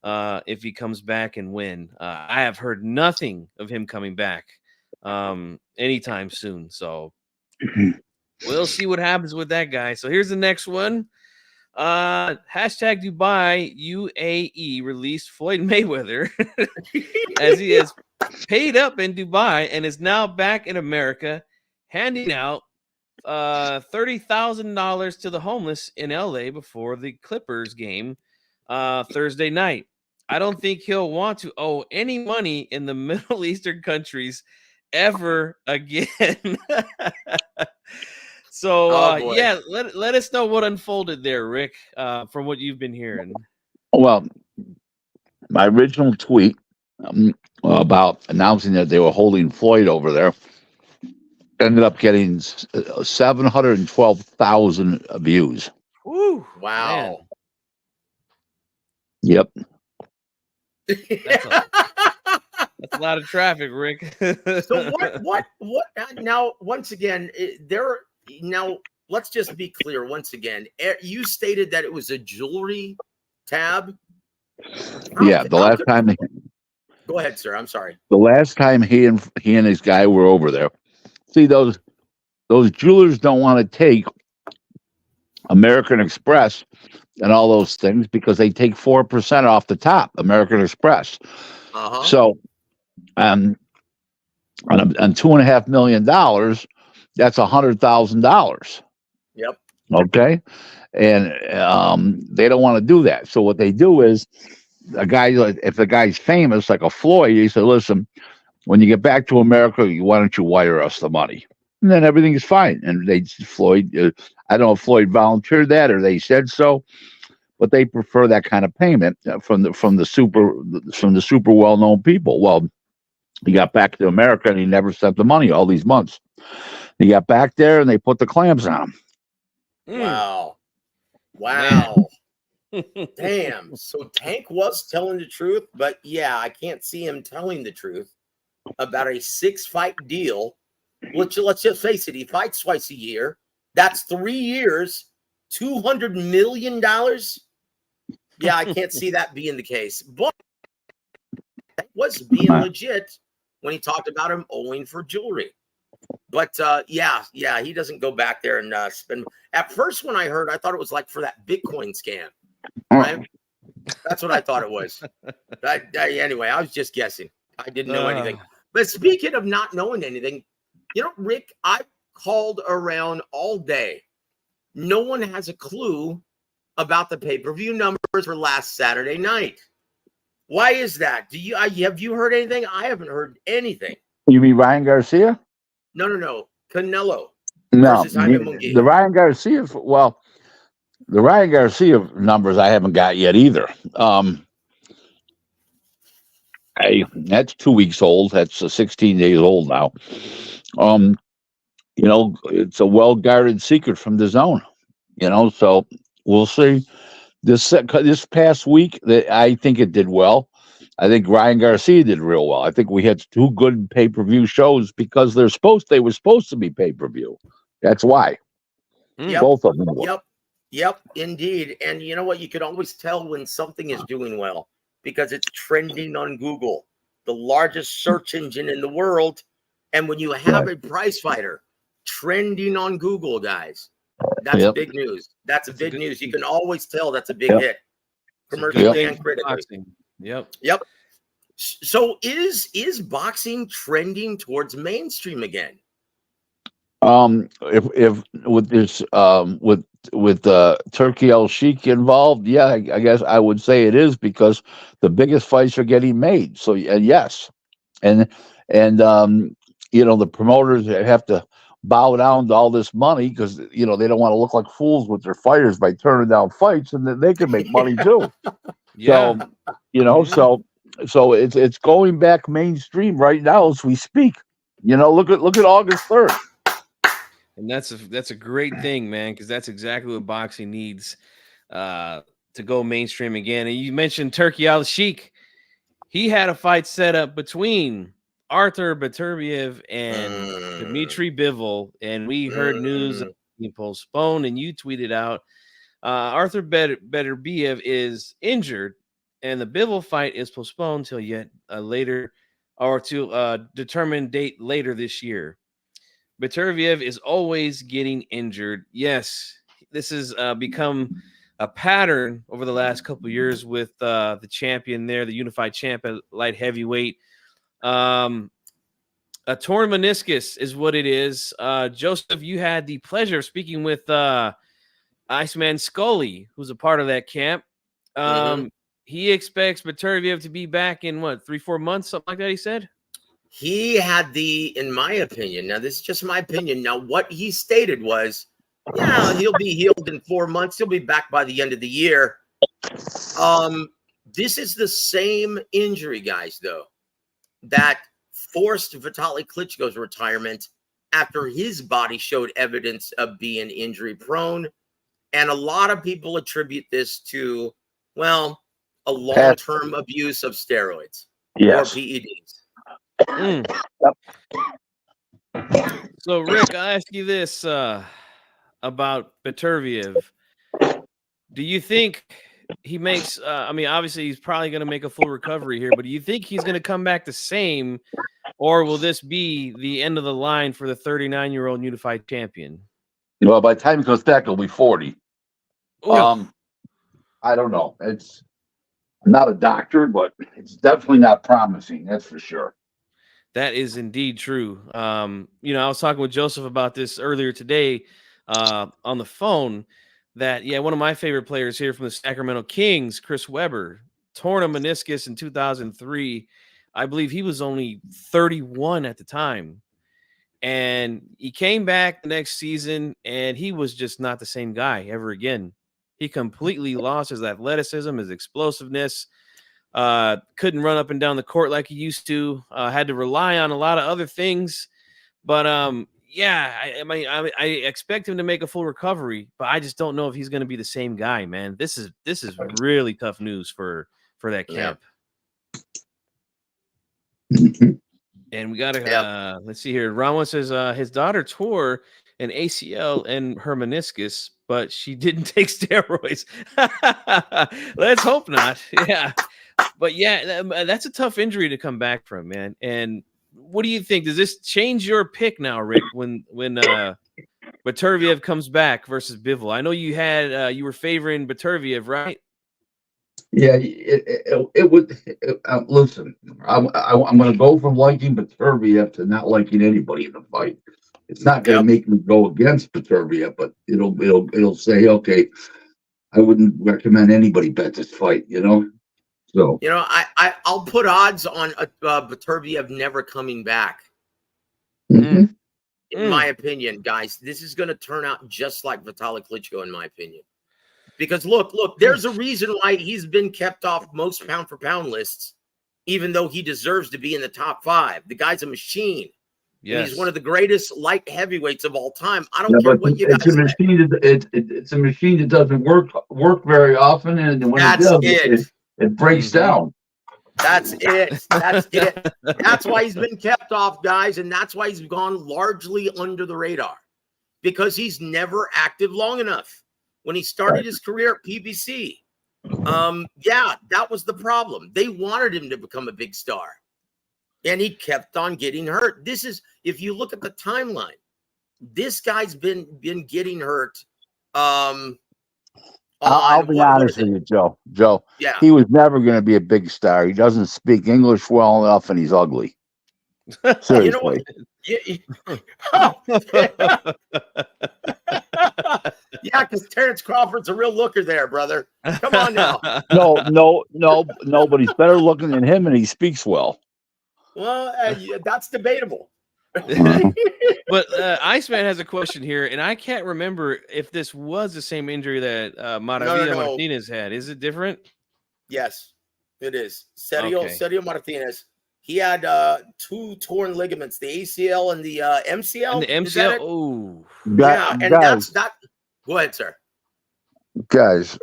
if he comes back and win. I have heard nothing of him coming back anytime soon. So we'll see what happens with that guy. So here's the next one. Hashtag Dubai UAE released Floyd Mayweather as he has paid up in Dubai and is now back in America, handing out $30,000 to the homeless in LA before the Clippers game Thursday night. I don't think he'll want to owe any money in the Middle Eastern countries ever again. So let us know what unfolded there, Rick, from what you've been hearing. Well, my original tweet about announcing that they were holding Floyd over there ended up getting 712,000 views. Woo! Wow. Man. Yep. That's a lot of traffic, Rick. So what now, once again, let's just be clear once again. You stated that it was a jewelry tab. Last time. Go ahead, sir. I'm sorry. The last time he and his guy were over there. See, those jewelers don't want to take American Express and all those things because they take 4% off the top, American Express. Uh-huh. So, on $2.5 million, that's $100,000. Yep. Okay, and they don't want to do that. So what they do is, if the guy's famous like a Floyd, he said, "Listen, when you get back to America, why don't you wire us the money?" And then everything is fine. And Floyd, I don't know if Floyd volunteered that or they said so, but they prefer that kind of payment from the super well-known people. Well, he got back to America and he never sent the money all these months. He got back there and they put the clamps on him. Wow. Damn. So Tank was telling the truth, but yeah, I can't see him telling the truth about a 6-fight deal. Let's just face it, he fights twice a year. That's 3 years, $200 million. Yeah, I can't see that being the case. But that was being legit when he talked about him owing for jewelry. But yeah, he doesn't go back there and spend. At first, when I heard, I thought it was like for that Bitcoin scam, right? That's what I thought it was. Anyway, I was just guessing. I didn't know anything. But speaking of not knowing anything, Rick, I called around all day. No one has a clue about the pay-per-view numbers for last Saturday night. Why is that? Have you heard anything? I haven't heard anything. You mean Ryan Garcia? No. Canelo No, versus Jaime Munguia. the Ryan Garcia. Well, the Ryan Garcia numbers I haven't got yet either. That's 2 weeks old. That's 16 days old now. It's a well-guarded secret from the zone. So we'll see. This past week, I think it did well. I think Ryan Garcia did real well. I think we had 2 good pay-per-view shows because they were supposed to be pay-per-view. That's why. Yep. Both of them were. Yep, indeed. And you know what? You can always tell when something is doing well because it's trending on Google, the largest search engine in the world. And when you have a prize fighter trending on Google, guys, that's big news. That's big news. You can always tell that's a big hit, commercially and critically. Yep. So is boxing trending towards mainstream again? If with this with Turkey El Sheik involved, yeah, I guess I would say it is because the biggest fights are getting made. So yes, and the promoters have to bow down to all this money because they don't want to look like fools with their fighters by turning down fights, and then they can make money too. So it's going back mainstream right now as we speak. Look at August 3rd. And that's a great thing, man, because that's exactly what boxing needs to go mainstream again. And you mentioned Turkey Al Sheik. He had a fight set up between Arthur Beterbiev and Dmitry Bivol, and we heard news of being postponed, and you tweeted out Arthur Beterbiev is injured, and the Bivol fight is postponed till yet later, or to a determined date later this year. Beterbiev is always getting injured. Yes, this has become a pattern over the last couple of years with the champion there, the unified champ at light heavyweight. A torn meniscus is what it is. Joseph, you had the pleasure of speaking with Iceman Scully, who's a part of that camp. He expects Beterbiev to be back in 3-4 months, something like that, he said? He had in my opinion, now this is just my opinion. Now, what he stated was, he'll be healed in 4 months. He'll be back by the end of the year. This is the same injury, guys, though, that forced Vitaly Klitschko's retirement after his body showed evidence of being injury prone. And a lot of people attribute this to, a long-term abuse of steroids or PEDs. So, Rick, I ask you this about Beterbiev. Do you think he makes obviously he's probably going to make a full recovery here, but do you think he's going to come back the same, or will this be the end of the line for the 39-year-old unified champion? Well, by the time he comes back, he'll be 40. Ooh. I don't know. I'm not a doctor, but it's definitely not promising. That's for sure. That is indeed true. I was talking with Joseph about this earlier today on the phone that, one of my favorite players here from the Sacramento Kings, Chris Webber, torn a meniscus in 2003. I believe he was only 31 at the time. And he came back the next season, and he was just not the same guy ever again. He completely lost his athleticism, his explosiveness. Couldn't run up and down the court like he used to. Had to rely on a lot of other things. But I expect him to make a full recovery, but I just don't know if he's going to be the same guy, man. This is really tough news for that camp. And we got to let's see here. Ramos says his daughter tore an ACL and her meniscus, but she didn't take steroids. Let's hope not. Yeah. But that's a tough injury to come back from, man. And what do you think? Does this change your pick now, Rick, when Beterbiev comes back versus Bivol? I know you were favoring Beterbiev, right? Yeah, it would. Listen, I'm going to go from liking Beterbiev to not liking anybody in the fight. It's not going to make me go against Beterbiev, but it'll say, okay, I wouldn't recommend anybody bet this fight, So You know, I'll put odds on Beterbiev never coming back. mhm. In my opinion, guys, this is going to turn out just like Vitaly Klitschko, in my opinion. Because look, there's a reason why he's been kept off most pound for pound lists, even though he deserves to be in the top 5. The guy's a machine. And Yes. he's one of the greatest light heavyweights of all time. I don't Yeah, care but what you it's guys a say. machine. It's a machine that doesn't work very often, and when it That's does, it. it breaks down. That's it. That's it. That's why he's been kept off, guys, and that's why he's gone largely under the radar, because he's never active long enough. When he started his career at PBC, yeah, that was the problem. They wanted him to become a big star, and he kept on getting hurt. This is, if you look at the timeline, this guy's been getting hurt. I'll be honest with you, Joe. Joe, Yeah. he was never going to be a big star. He doesn't speak English well enough, and he's ugly. Seriously. You know what? Yeah, because Terrence Crawford's a real looker there, brother. Come on now. No, but he's better looking than him, and he speaks well. Well, yeah, that's debatable. But Iceman has a question here, and I can't remember if this was the same injury that Maravilla Martinez had. Is it different? Yes, it is. Sergio Martinez. He had 2 torn ligaments, the ACL and the MCL. And the MCL? Oh. Yeah, and that's that. Go ahead, sir. Guys,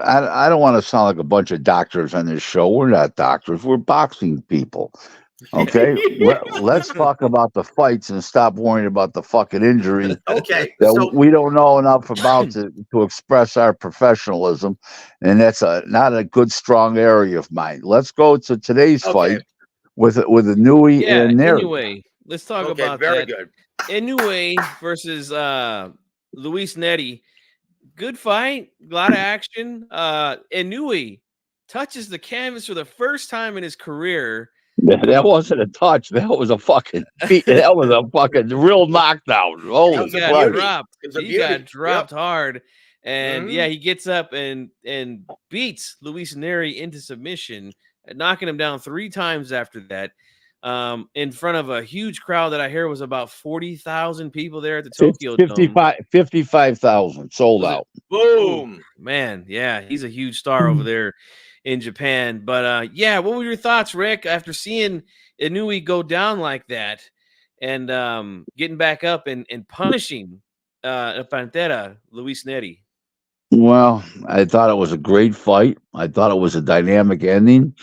I don't want to sound like a bunch of doctors on this show. We're not doctors. We're boxing people. Okay, let's talk about the fights and stop worrying about the fucking injury. Okay, that so we don't know enough about to express our professionalism, and that's not a good strong area of mine. Let's go to today's fight with Inoue and Neri. Inoue. Let's talk about very that. Good. Inoue versus Luis Neri. Good fight, a lot of action. Inoue touches the canvas for the first time in his career. That wasn't a touch. That was a fucking that was a fucking real knockdown. Holy he got dropped. He got dropped hard. And yeah, he gets up and beats Luis Neri into submission, knocking him down 3 times after that. In front of a huge crowd that I hear was about 40,000 people there at the Tokyo Dome. 55,000 sold out. Boom. Man, yeah, he's a huge star over there in Japan. But yeah, what were your thoughts, Rick, after seeing Inoue go down like that and getting back up and punishing Pantera, Luis Neri? Well, I thought it was a great fight. I thought it was a dynamic ending,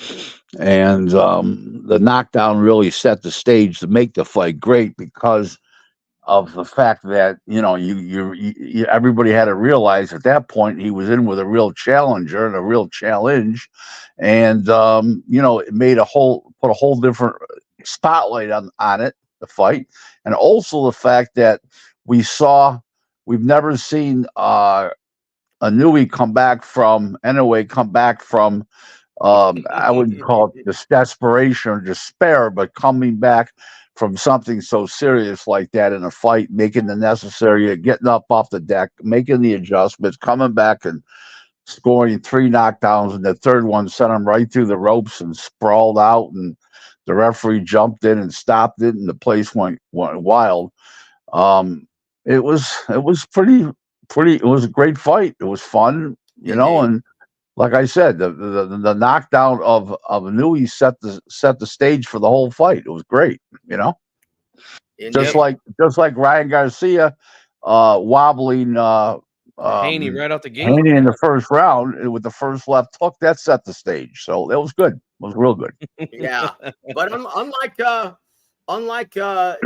and the knockdown really set the stage to make the fight great because of the fact that you everybody had to realize at that point he was in with a real challenger and a real challenge, and it made put a whole different spotlight on it, the fight, and also the fact that we've never seen Inoue come back from I wouldn't call it just desperation or despair, but coming back from something so serious like that in a fight, making the necessary, getting up off the deck, making the adjustments, coming back and scoring 3 knockdowns, and the third one sent him right through the ropes and sprawled out, and the referee jumped in and stopped it, and the place went wild. It was pretty. It was a great fight. It was fun, and like I said, the knockdown of Inoue set the stage for the whole fight. It was great, just like Ryan Garcia wobbling Haney right out the gate. Haney in the first round with the first left hook, that set the stage. So that was good. It was real good. Yeah, but unlike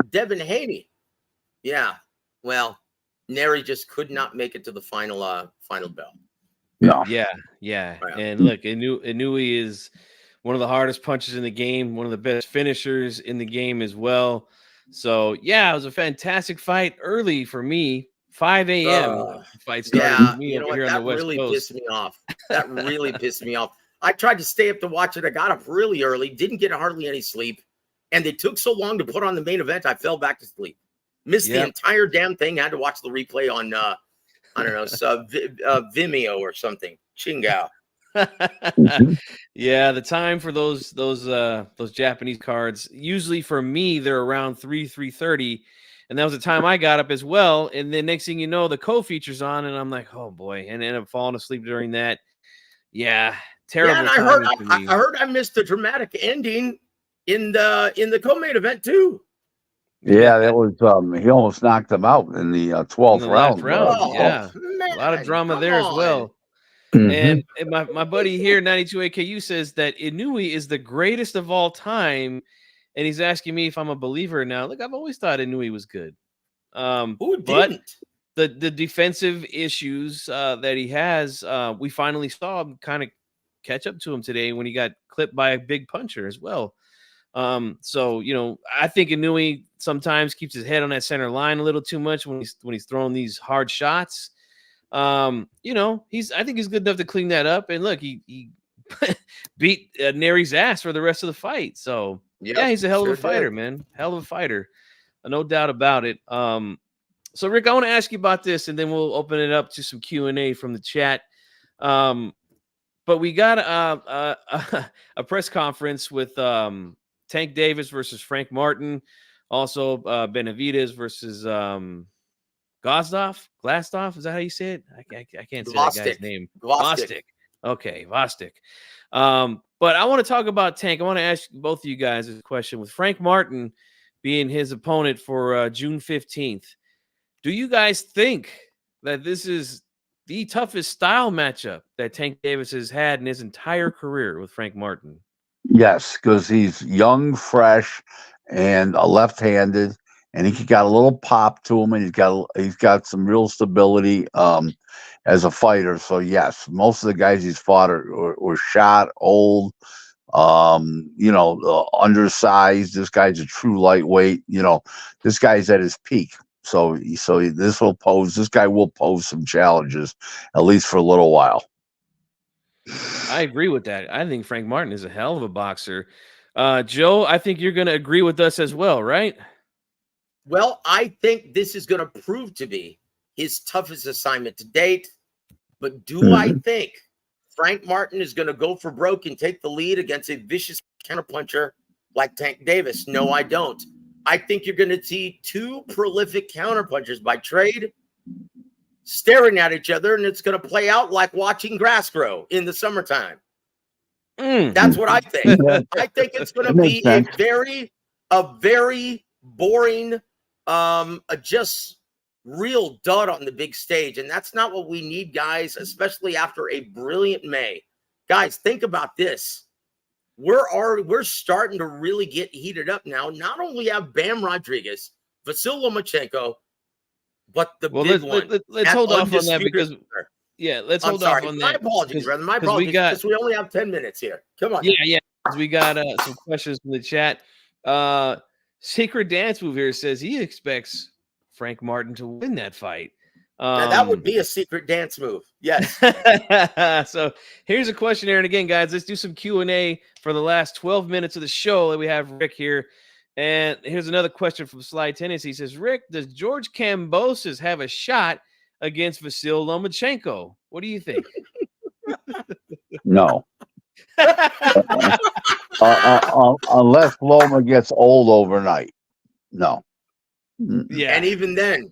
Devin Haney, yeah, well, Neri just could not make it to the final bell. No. Yeah. Right. And look, Inoue is one of the hardest punchers in the game, one of the best finishers in the game as well. So yeah, it was a fantastic fight early for me. 5 a.m. fight started for me over here on the West Coast. Pissed me off. That really pissed me off. I tried to stay up to watch it. I got up really early, didn't get hardly any sleep, and they took so long to put on the main event. I fell back to sleep. Missed the entire damn thing. Had to watch the replay on I don't know, Vimeo or something. Chingao. Yeah, the time for those Japanese cards, usually for me, they're around 3:30, and that was the time I got up as well. And then next thing you know, the co-feature's on, and I'm like, oh boy, and end up falling asleep during that. Yeah, terrible. Yeah, and I heard I missed the dramatic ending in the co-main event too. Yeah, that was he almost knocked him out in the 12th round. Yeah, man, a lot of drama there as well. Mhm. And my buddy here, 92 AKU, says that Inoue is the greatest of all time, and he's asking me if I'm a believer now. Look, I've always thought Inoue was good. Who but didn't? the defensive issues that he has, we finally saw him kind of catch up to him today when he got clipped by a big puncher as well. So I think Inoue sometimes keeps his head on that center line a little too much when he's throwing these hard shots. I think he's good enough to clean that up. And look, he beat Neri's ass for the rest of the fight. So yeah, he's a hell of a fighter, man. Hell of a fighter. No doubt about it. So Rick, I want to ask you about this, and then we'll open it up to some Q&A from the chat. But we got a press conference with Tank Davis versus Frank Martin, also Benavidez versus Glasdov. Is that how you say it? I can't say that guy's name. Vostik. Okay, Vostik. But I want to talk about Tank. I want to ask both of you guys a question. With Frank Martin being his opponent for June 15th, do you guys think that this is the toughest style matchup that Tank Davis has had in his entire career with Frank Martin? Yes, because he's young, fresh, and left-handed, and he got a little pop to him, and he's got some real stability as a fighter. So yes, most of the guys he's fought are shot, old, undersized. This guy's a true lightweight. This guy's at his peak. So this guy will pose some challenges, at least for a little while. I agree with that. I think Frank Martin is a hell of a boxer. Joe, I think you're going to agree with us as well, right? Well, I think this is going to prove to be his toughest assignment to date. But do I think Frank Martin is going to go for broke and take the lead against a vicious counterpuncher like Tank Davis? No, I don't. I think you're going to see two prolific counterpunchers by trade staring at each other, and it's going to play out like watching grass grow in the summertime. That's what I think. I think it's going to be a very boring, just real dud on the big stage, and that's not what we need, guys, especially after a brilliant May. Guys, think about this. We're starting to really get heated up now. Not only have Bam Rodriguez, Vasyl Lomachenko, but the big one. Let's hold off on that because let's hold off on that. My apologies, brother. My apologies because we only have 10 minutes here. Come on. Yeah. We got some questions from the chat. Secret Dance Move here says he expects Frank Martin to win that fight. Now that would be a secret dance move. Yes. So here's a question here. And again, guys, let's do some Q&A for the last 12 minutes of the show that we have Rick here. And here's another question from Sly Tennis. He says, Rick, does George Kambosos have a shot against Vasyl Lomachenko? What do you think? No. Unless Loma gets old overnight. No. Yeah. And even then,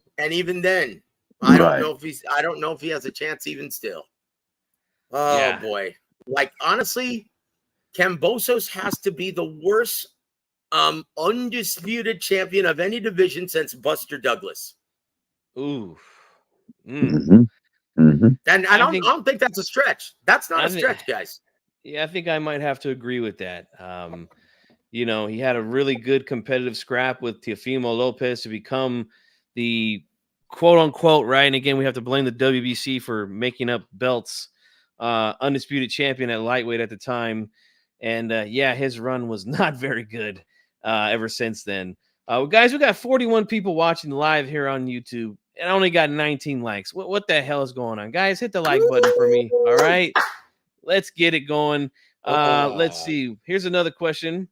I don't know if he has a chance even still. Oh boy. Like honestly, Kambosos has to be the worst undisputed champion of any division since Buster Douglas. Ooh. And I don't think that's a stretch. That's not a stretch, guys. Yeah, I think I might have to agree with that. He had a really good competitive scrap with Teofimo Lopez to become the quote unquote, right? And again, we have to blame the WBC for making up belts, undisputed champion at lightweight at the time. And his run was not very good ever since then. Guys, we got 41 people watching live here on YouTube, and I only got 19 likes. What the hell is going on? Guys, hit the like button for me. All right. Let's get it going. Let's see. Here's another question.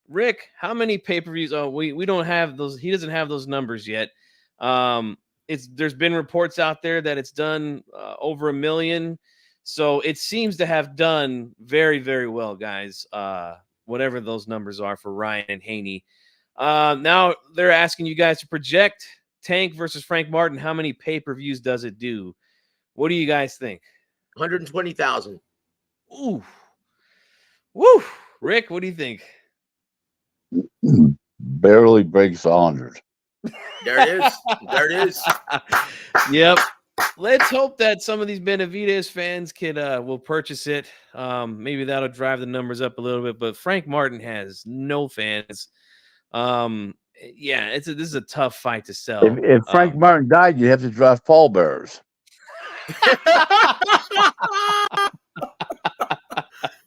Rick, how many pay-per-views? Oh, we don't have those. He doesn't have those numbers yet. There's been reports out there that it's done over 1 million. So it seems to have done very, very well, guys. Whatever those numbers are for Ryan and Haney. Now they're asking you guys to project Tank versus Frank Martin. How many pay-per-views does it do? What do you guys think? 120,000. Ooh. Woo. Rick, what do you think? Barely breaks 100. There it is. There it is. Yep. Let's hope that some of these Benavidez fans will purchase it. Maybe that'll drive the numbers up a little bit. But Frank Martin has no fans. Yeah, this is a tough fight to sell. If Frank Martin died, you'd have to draft pallbearers.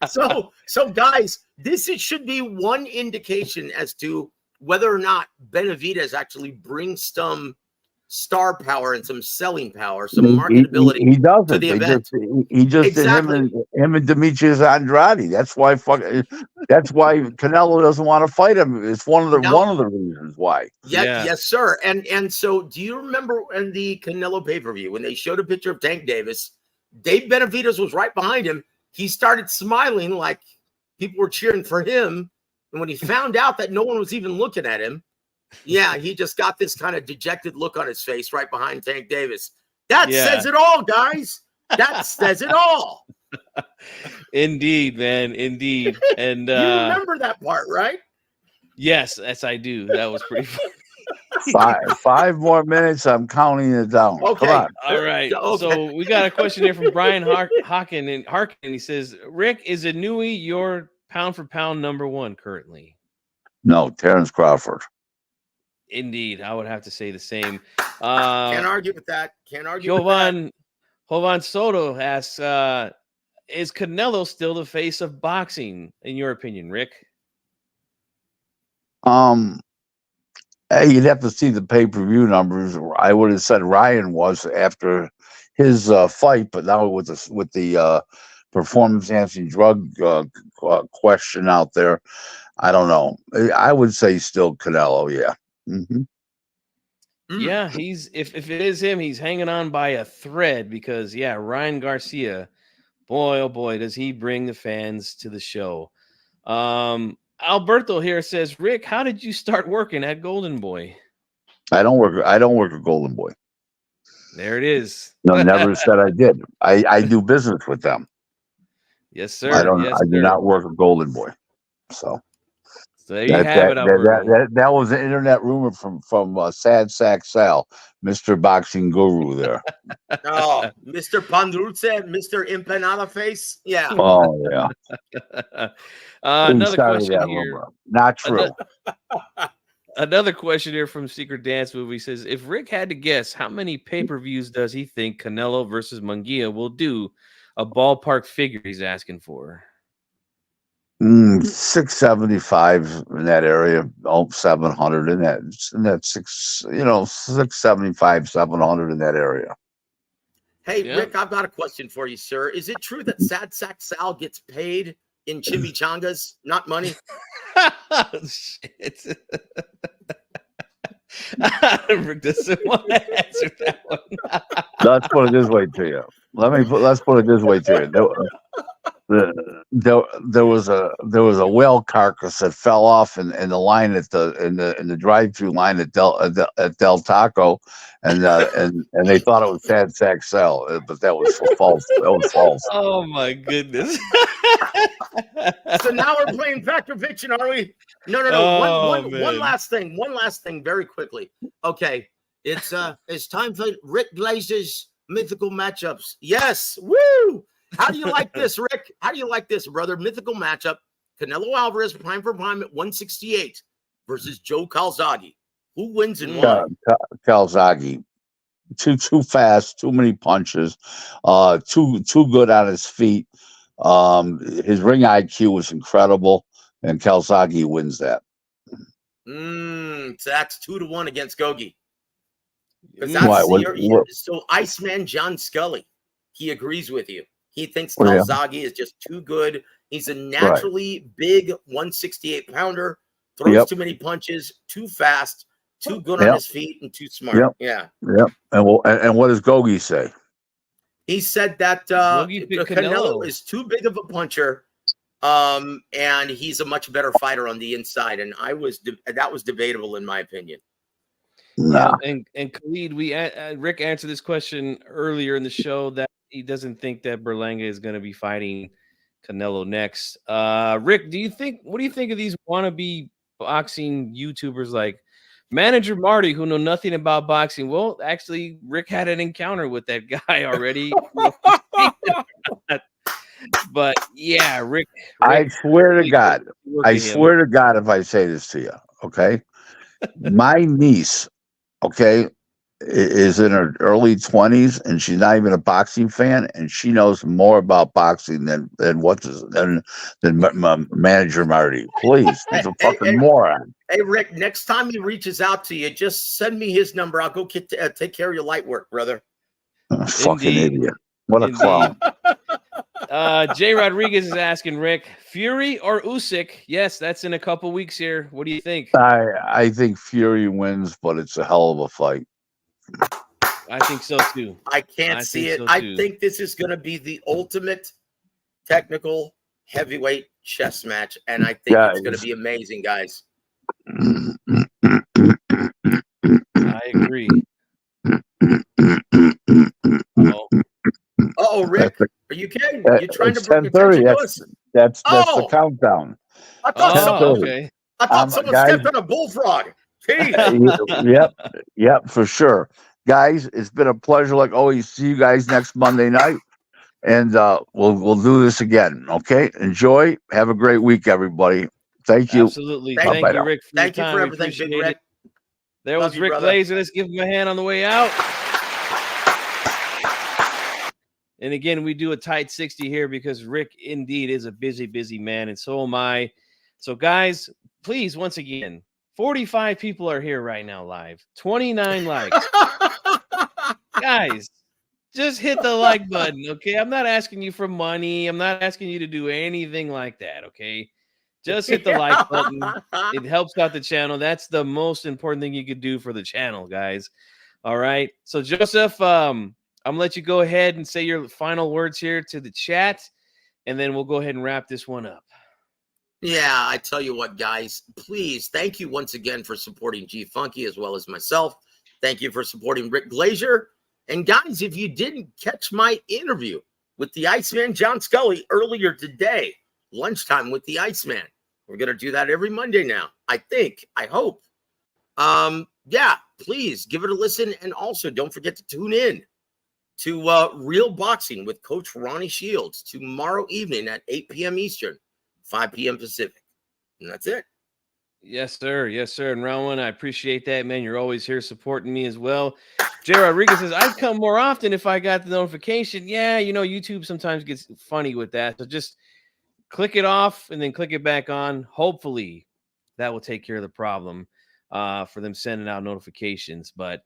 So guys, this should be one indication as to whether or not Benavidez actually brings some star power and some selling power, some marketability he doesn't. to the event. He just Exactly. did him and Demetrius Andrade. That's why Canelo doesn't want to fight him. It's one of the reasons why. Yes, sir. And so do you remember in the Canelo pay-per-view when they showed a picture of Tank Davis, Dave Benavidez was right behind him. He started smiling like people were cheering for him. And when he found out that no one was even looking at him, he just got this kind of dejected look on his face right behind Tank Davis. That says it all, guys. That says it all. Indeed, man. Indeed. And you remember that part, right? Yes, I do. That was pretty funny. Five more minutes. I'm counting it down. Okay. Come on. All right. Okay. So we got a question here from Brian Harkin. And he says, Rick, is Inoue your pound for pound number one currently? No, Terrence Crawford. Indeed, I would have to say the same. Can't argue with that. Can't argue with that. Jovan Soto asks, is Canelo still the face of boxing, in your opinion, Rick? You'd have to see the pay-per-view numbers. I would have said Ryan was after his fight, but now with the performance-enhancing drug question out there, I don't know. I would say still Canelo, yeah. Mm-hmm. Yeah, he's if it is him, he's hanging on by a thread because Ryan Garcia, boy oh boy, does he bring the fans to the show. Alberto here says, Rick, how did you start working at Golden Boy? I don't work at Golden Boy. There it is. No, never said I did. I do business with them. Yes, sir. I do not work at Golden Boy. So there you have it, Alberto. That was an internet rumor from Sad Sack Sal, Mr. Boxing Guru there. Oh, Mr. Pandrulce, Mr. Empanada Face. Yeah. Oh, yeah. Another question here. Rumor. Not true. Another question here from Secret Dance Movie says, if Rick had to guess, how many pay-per-views does he think Canelo versus Munguia will do? A ballpark figure he's asking for. 675 in that area. 700 in that 675, 700 in that area. Hey, Rick, I've got a question for you, sir. Is it true that Sad Sack Sal gets paid in chimichangas, not money? Shit. Rick doesn't want to answer that one. Let's put it this way to you. Let's put it this way to you. There was a whale carcass that fell off in the line in the drive-through line at Del Taco, and they thought it was Sad Sack Sal, but that was false. That was false. Oh my goodness! So now we're playing fact or fiction, are we? No. One last thing, very quickly. Okay, it's time for Rick Glazer's mythical matchups. Yes, woo! How do you like this, Rick? How do you like this, brother? Mythical matchup. Canelo Alvarez, prime for prime at 168 versus Joe Calzaghe. Who wins and why? Calzaghe. Too fast, too many punches, too good on his feet. His ring IQ was incredible, and Calzaghe wins that. So that's 2-1 against Gogi. So Iceman John Scully, he agrees with you. He thinks Calzaghe is just too good. He's a naturally big 168 pounder, throws too many punches, too fast, too good on his feet, and too smart. Yeah. And what does Gogi say? He said that Boogie picked Canelo is too big of a puncher, and he's a much better fighter on the inside. And that was debatable in my opinion. No. Yeah, and Khalid, Rick answered this question earlier in the show that he doesn't think that Berlanga is going to be fighting Canelo next. Rick, what do you think of these wannabe boxing YouTubers like Manager Marty, who know nothing about boxing? Well, actually, Rick had an encounter with that guy already. But yeah, Rick, I swear to God, if I say this to you, okay? My niece, okay, is in her early 20s, and she's not even a boxing fan, and she knows more about boxing than Manager Marty. Please, he's a fucking moron. Hey, Rick, next time he reaches out to you, just send me his number. I'll go take care of your light work, brother. Fucking idiot. What a clown. Jay Rodriguez is asking Rick, Fury or Usyk? Yes, that's in a couple weeks here. What do you think? I think Fury wins, but it's a hell of a fight. I think so too. I can't see it. I think this is going to be the ultimate technical heavyweight chess match, and I think it's going to be amazing, guys. I agree. Oh, Rick, are you kidding? You're trying to bring attention to us? That's the countdown. I thought someone stepped on a bullfrog. Yep, for sure. Guys, it's been a pleasure like always. See you guys next Monday night, and we'll do this again. Okay, enjoy. Have a great week, everybody. Thank you. Absolutely. Thank you, Rick. Thank you for everything, Big Rick. There was Rick Glazer. Let's give him a hand on the way out. And again, we do a tight 60 here because Rick indeed is a busy, busy man, and so am I. So, guys, please, once again, 45 people are here right now live. 29 likes. Guys, just hit the like button, okay? I'm not asking you for money. I'm not asking you to do anything like that, okay? Just hit the like button. It helps out the channel. That's the most important thing you could do for the channel, guys. All right. So, Joseph, I'm going to let you go ahead and say your final words here to the chat, and then we'll go ahead and wrap this one up. Yeah, I tell you what, guys, please, thank you once again for supporting G Funky as well as myself. Thank you for supporting Rick Glazer. And guys, if you didn't catch my interview with the Iceman John Scully earlier today, lunchtime with the Iceman, we're going to do that every Monday now, I hope. Yeah, please give it a listen. And also don't forget to tune in to Real Boxing with Coach Ronnie Shields tomorrow evening at 8 p.m. Eastern, 5 p.m. Pacific. And that's it. Yes, sir. Yes, sir. And round one, I appreciate that, man. You're always here supporting me as well. Jay Rodriguez says, I'd come more often if I got the notification. Yeah, you know, YouTube sometimes gets funny with that. So just click it off and then click it back on. Hopefully that will take care of the problem for them sending out notifications. But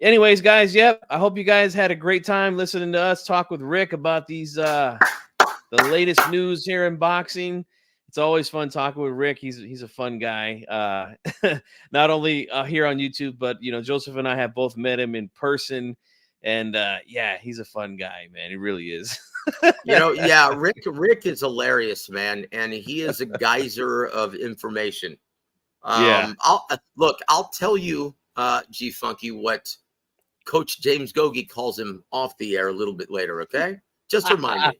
anyways, guys, yep, I hope you guys had a great time listening to us talk with Rick about these the latest news here in boxing. It's always fun talking with Rick. He's a fun guy. Not only here on YouTube, but you know, Joseph and I have both met him in person, and yeah, he's a fun guy, man. He really is. You know, yeah, Rick is hilarious, man, and he is a geyser of information. I'll tell you, G Funky, what Coach James Gogi calls him off the air a little bit later. Okay, just remind me.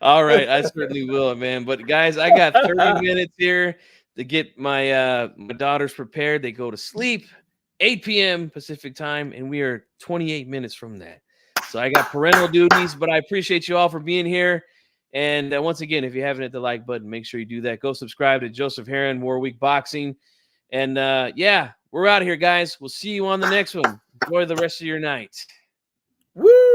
All right, I certainly will, man. But guys, I got 30 minutes here to get my my daughters prepared. They go to sleep 8 p.m. Pacific time, and we are 28 minutes from that. So I got parental duties, but I appreciate you all for being here. And once again, if you haven't hit the like button, make sure you do that. Go subscribe to Joseph Heron, War Week Boxing. And yeah, we're out of here, guys. We'll see you on the next one. Enjoy the rest of your night. Woo!